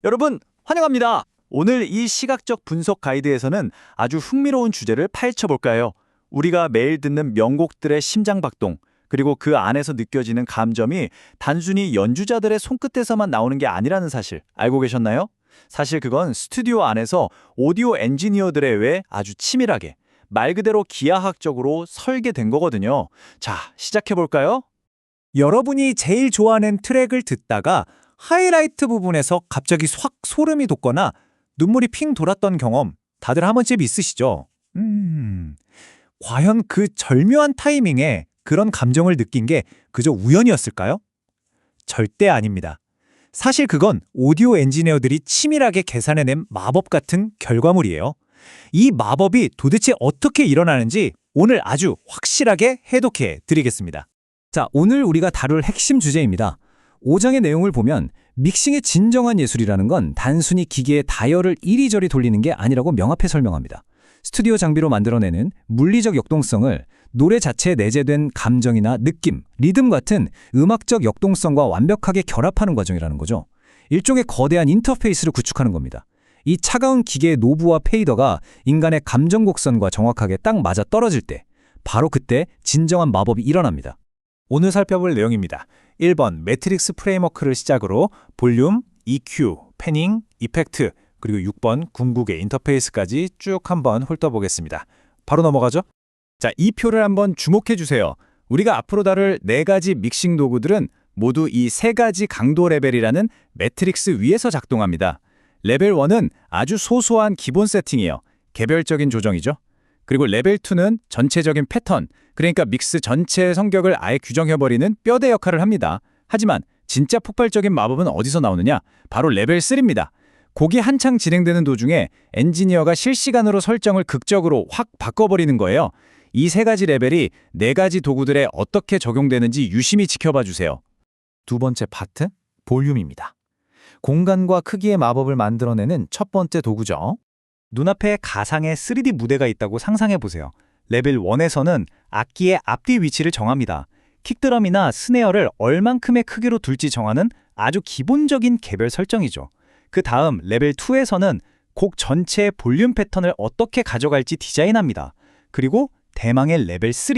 여러분, 환영합니다. 오늘 이 시각적 분석 가이드에서는 아주 흥미로운 주제를 파헤쳐볼까요? 우리가 매일 듣는 명곡들의 심장박동, 그리고 그 안에서 느껴지는 감정이 단순히 연주자들의 손끝에서만 나오는 게 아니라는 사실 알고 계셨나요? 사실 그건 스튜디오 안에서 오디오 엔지니어들에 의해 아주 치밀하게, 말 그대로 기하학적으로 설계된 거거든요. 자, 시작해볼까요? 여러분이 제일 좋아하는 트랙을 듣다가 하이라이트 부분에서 갑자기 확 소름이 돋거나 눈물이 핑 돌았던 경험 다들 한 번쯤 있으시죠? 과연 그 절묘한 타이밍에 그런 감정을 느낀 게 그저 우연이었을까요? 절대 아닙니다. 사실 그건 오디오 엔지니어들이 치밀하게 계산해낸 마법 같은 결과물이에요. 이 마법이 도대체 어떻게 일어나는지 오늘 아주 확실하게 해독해 드리겠습니다. 자, 오늘 우리가 다룰 핵심 주제입니다. 5장의 내용을 보면 믹싱의 진정한 예술이라는 건 단순히 기계의 다이얼을 이리저리 돌리는 게 아니라고 명확히 설명합니다. 스튜디오 장비로 만들어내는 물리적 역동성을 노래 자체에 내재된 감정이나 느낌, 리듬 같은 음악적 역동성과 완벽하게 결합하는 과정이라는 거죠. 일종의 거대한 인터페이스를 구축하는 겁니다. 이 차가운 기계의 노브와 페이더가 인간의 감정 곡선과 정확하게 딱 맞아 떨어질 때, 바로 그때 진정한 마법이 일어납니다. 오늘 살펴볼 내용입니다. 1번 매트릭스 프레임워크를 시작으로 볼륨, EQ, 패닝, 이펙트, 그리고 6번 궁극의 인터페이스까지 쭉 한번 훑어보겠습니다. 바로 넘어가죠? 자, 이 표를 한번 주목해 주세요. 우리가 앞으로 다룰 4가지 믹싱 도구들은 모두 이 3가지 강도 레벨이라는 매트릭스 위에서 작동합니다. 레벨 1은 아주 소소한 기본 세팅이에요. 개별적인 조정이죠. 그리고 레벨 2는 전체적인 패턴, 그러니까 믹스 전체의 성격을 아예 규정해버리는 뼈대 역할을 합니다. 하지만 진짜 폭발적인 마법은 어디서 나오느냐? 바로 레벨 3입니다. 곡이 한창 진행되는 도중에 엔지니어가 실시간으로 설정을 극적으로 확 바꿔버리는 거예요. 이 3가지 레벨이 4가지 도구들에 어떻게 적용되는지 유심히 지켜봐 주세요. 두 번째 파트, 볼륨입니다. 공간과 크기의 마법을 만들어내는 첫 번째 도구죠. 눈앞에 가상의 3D 무대가 있다고 상상해 보세요. 레벨 1에서는 악기의 앞뒤 위치를 정합니다. 킥드럼이나 스네어를 얼만큼의 크기로 둘지 정하는 아주 기본적인 개별 설정이죠. 그 다음 레벨 2에서는 곡 전체의 볼륨 패턴을 어떻게 가져갈지 디자인합니다. 그리고 대망의 레벨 3,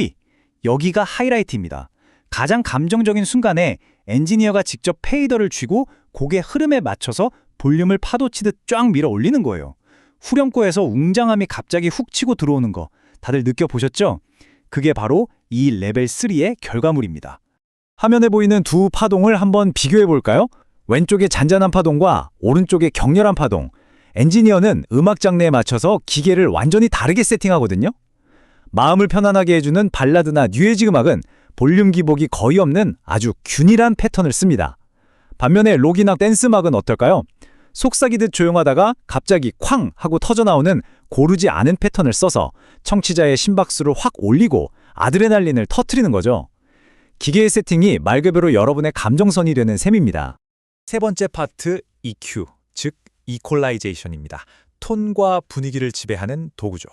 여기가 하이라이트입니다. 가장 감정적인 순간에 엔지니어가 직접 페이더를 쥐고 곡의 흐름에 맞춰서 볼륨을 파도치듯 쫙 밀어 올리는 거예요. 후렴구에서 웅장함이 갑자기 훅 치고 들어오는 거 다들 느껴보셨죠? 그게 바로 이 레벨 3의 결과물입니다. 화면에 보이는 두 파동을 한번 비교해 볼까요? 왼쪽의 잔잔한 파동과 오른쪽의 격렬한 파동. 엔지니어는 음악 장르에 맞춰서 기계를 완전히 다르게 세팅하거든요. 마음을 편안하게 해주는 발라드나 뉴에지 음악은 볼륨 기복이 거의 없는 아주 균일한 패턴을 씁니다. 반면에 록이나 댄스 음악은 어떨까요? 속삭이듯 조용하다가 갑자기 쾅 하고 터져나오는 고르지 않은 패턴을 써서 청취자의 심박수를 확 올리고 아드레날린을 터트리는 거죠. 기계의 세팅이 말 그대로 여러분의 감정선이 되는 셈입니다. 세 번째 파트, EQ, 즉 이퀄라이제이션입니다. 톤과 분위기를 지배하는 도구죠.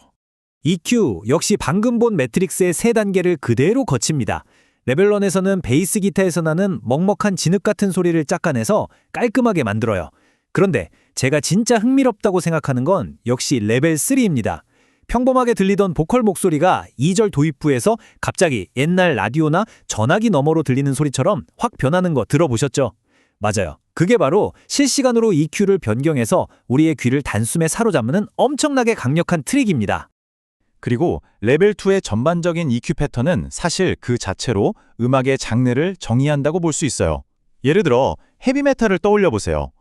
EQ 역시 방금 본 매트릭스의 3단계를 그대로 거칩니다. 레벨 1에서는 베이스 기타에서 나는 먹먹한 진흙 같은 소리를 깎아내서 깔끔하게 만들어요. 그런데 제가 진짜 흥미롭다고 생각하는 건 역시 레벨 3입니다. 평범하게 들리던 보컬 목소리가 2절 도입 후에서 갑자기 옛날 라디오나 전화기 너머로 들리는 소리처럼 확 변하는 거 들어보셨죠? 맞아요. 그게 바로 실시간으로 EQ를 변경해서 우리의 귀를 단숨에 사로잡는 엄청나게 강력한 트릭입니다. 그리고 레벨 2의 전반적인 EQ 패턴은 사실 그 자체로 음악의 장르를 정의한다고 볼 수 있어요. 예를 들어 헤비메탈을 떠올려 보세요.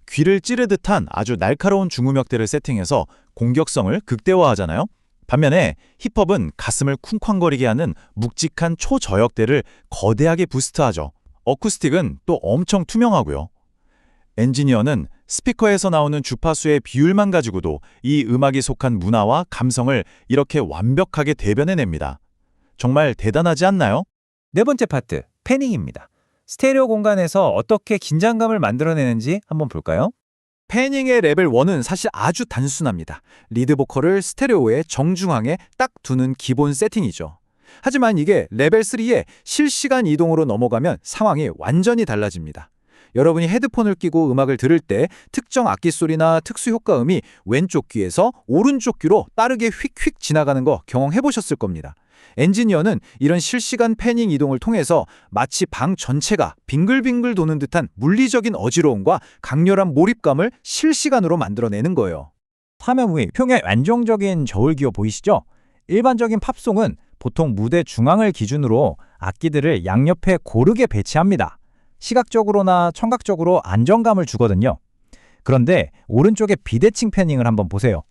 귀를 찌르듯한 아주 날카로운 중음역대를 세팅해서 공격성을 극대화하잖아요. 반면에 힙합은 가슴을 쿵쾅거리게 하는 묵직한 초저역대를 거대하게 부스트하죠. 어쿠스틱은 또 엄청 투명하고요. 엔지니어는 스피커에서 나오는 주파수의 비율만 가지고도 이 음악이 속한 문화와 감성을 이렇게 완벽하게 대변해냅니다. 정말 대단하지 않나요? 네 번째 파트, 패닝입니다. 스테레오 공간에서 어떻게 긴장감을 만들어내는지 한번 볼까요? 패닝의 레벨 1은 사실 아주 단순합니다. 리드 보컬을 스테레오의 정중앙에 딱 두는 기본 세팅이죠. 하지만 이게 레벨 3의 실시간 이동으로 넘어가면 상황이 완전히 달라집니다. 여러분이 헤드폰을 끼고 음악을 들을 때 특정 악기 소리나 특수 효과음이 왼쪽 귀에서 오른쪽 귀로 빠르게 휙휙 지나가는 거 경험해 보셨을 겁니다. 엔지니어는 이런 실시간 패닝 이동을 통해서 마치 방 전체가 빙글빙글 도는 듯한 물리적인 어지러움과 강렬한 몰입감을 실시간으로 만들어내는 거예요. 화면 위 평의 안정적인 저울 기어 보이시죠? 일반적인 팝송은 보통 무대 중앙을 기준으로 악기들을 양옆에 고르게 배치합니다. 시각적으로나 청각적으로 안정감을 주거든요. 그런데 오른쪽에 비대칭 패닝을 한번 보세요.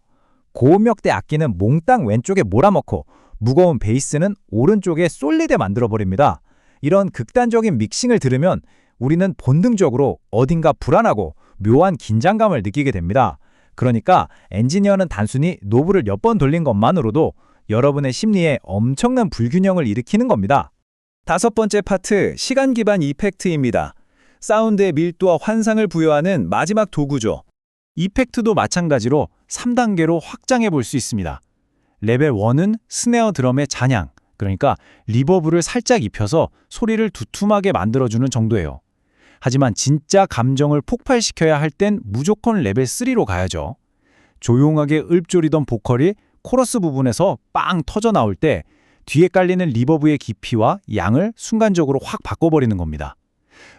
고음역대 악기는 몽땅 왼쪽에 몰아넣고 무거운 베이스는 오른쪽에 쏠리게 만들어버립니다. 이런 극단적인 믹싱을 들으면 우리는 본능적으로 어딘가 불안하고 묘한 긴장감을 느끼게 됩니다. 그러니까 엔지니어는 단순히 노브를 몇 번 돌린 것만으로도 여러분의 심리에 엄청난 불균형을 일으키는 겁니다. 다섯 번째 파트, 시간 기반 이펙트입니다. 사운드의 밀도와 환상을 부여하는 마지막 도구죠. 이펙트도 마찬가지로 3단계로 확장해 볼 수 있습니다. 레벨 1은 스네어 드럼의 잔향, 그러니까 리버브를 살짝 입혀서 소리를 두툼하게 만들어주는 정도예요. 하지만 진짜 감정을 폭발시켜야 할 땐 무조건 레벨 3로 가야죠. 조용하게 읊조리던 보컬이 코러스 부분에서 빵 터져 나올 때 뒤에 깔리는 리버브의 깊이와 양을 순간적으로 확 바꿔버리는 겁니다.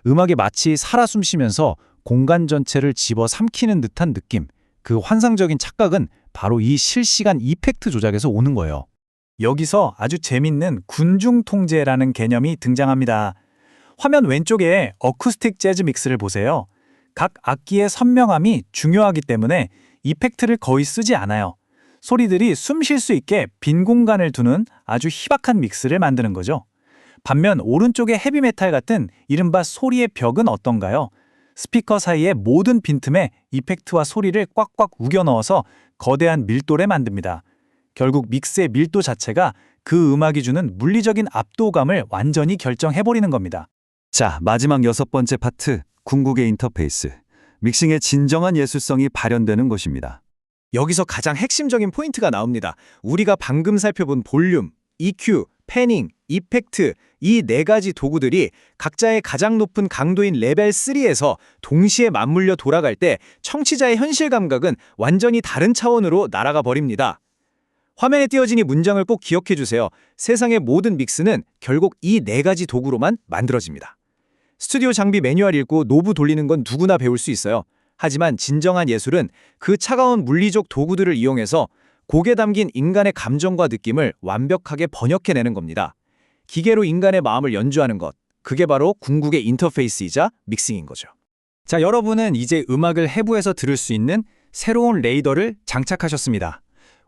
음악이 마치 살아 숨쉬면서 공간 전체를 집어삼키는 듯한 느낌, 그 환상적인 착각은 바로 이 실시간 이펙트 조작에서 오는 거예요. 여기서 아주 재밌는 군중 통제라는 개념이 등장합니다. 화면 왼쪽에 어쿠스틱 재즈 믹스를 보세요. 각 악기의 선명함이 중요하기 때문에 이펙트를 거의 쓰지 않아요. 소리들이 숨 쉴 수 있게 빈 공간을 두는 아주 희박한 믹스를 만드는 거죠. 반면 오른쪽의 헤비메탈 같은 이른바 소리의 벽은 어떤가요? 스피커 사이의 모든 빈틈에 이펙트와 소리를 꽉꽉 우겨 넣어서 거대한 밀도를 만듭니다. 결국 믹스의 밀도 자체가 그 음악이 주는 물리적인 압도감을 완전히 결정해버리는 겁니다. 자, 마지막 여섯 번째 파트, 궁극의 인터페이스. 믹싱의 진정한 예술성이 발현되는 것입니다. 여기서 가장 핵심적인 포인트가 나옵니다. 우리가 방금 살펴본 볼륨, EQ, 패닝, 이펙트 이 네 가지 도구들이 각자의 가장 높은 강도인 레벨 3에서 동시에 맞물려 돌아갈 때 청취자의 현실 감각은 완전히 다른 차원으로 날아가 버립니다. 화면에 띄어진 이 문장을 꼭 기억해 주세요. 세상의 모든 믹스는 결국 이 네 가지 도구로만 만들어집니다. 스튜디오 장비 매뉴얼 읽고 노브 돌리는 건 누구나 배울 수 있어요. 하지만 진정한 예술은 그 차가운 물리적 도구들을 이용해서 곡에 담긴 인간의 감정과 느낌을 완벽하게 번역해내는 겁니다. 기계로 인간의 마음을 연주하는 것, 그게 바로 궁극의 인터페이스이자 믹싱인 거죠. 자, 여러분은 이제 음악을 해부해서 들을 수 있는 새로운 레이더를 장착하셨습니다.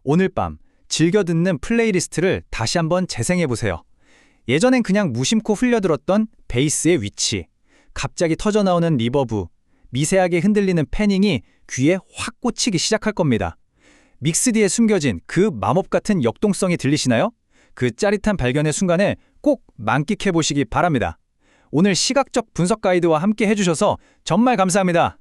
오늘 밤 즐겨 듣는 플레이리스트를 다시 한번 재생해보세요. 예전엔 그냥 무심코 흘려들었던 베이스의 위치, 갑자기 터져나오는 리버브, 미세하게 흔들리는 패닝이 귀에 확 꽂히기 시작할 겁니다. 믹스 뒤에 숨겨진 그 마법 같은 역동성이 들리시나요? 그 짜릿한 발견의 순간을 꼭 만끽해 보시기 바랍니다. 오늘 시각적 분석 가이드와 함께 해주셔서 정말 감사합니다.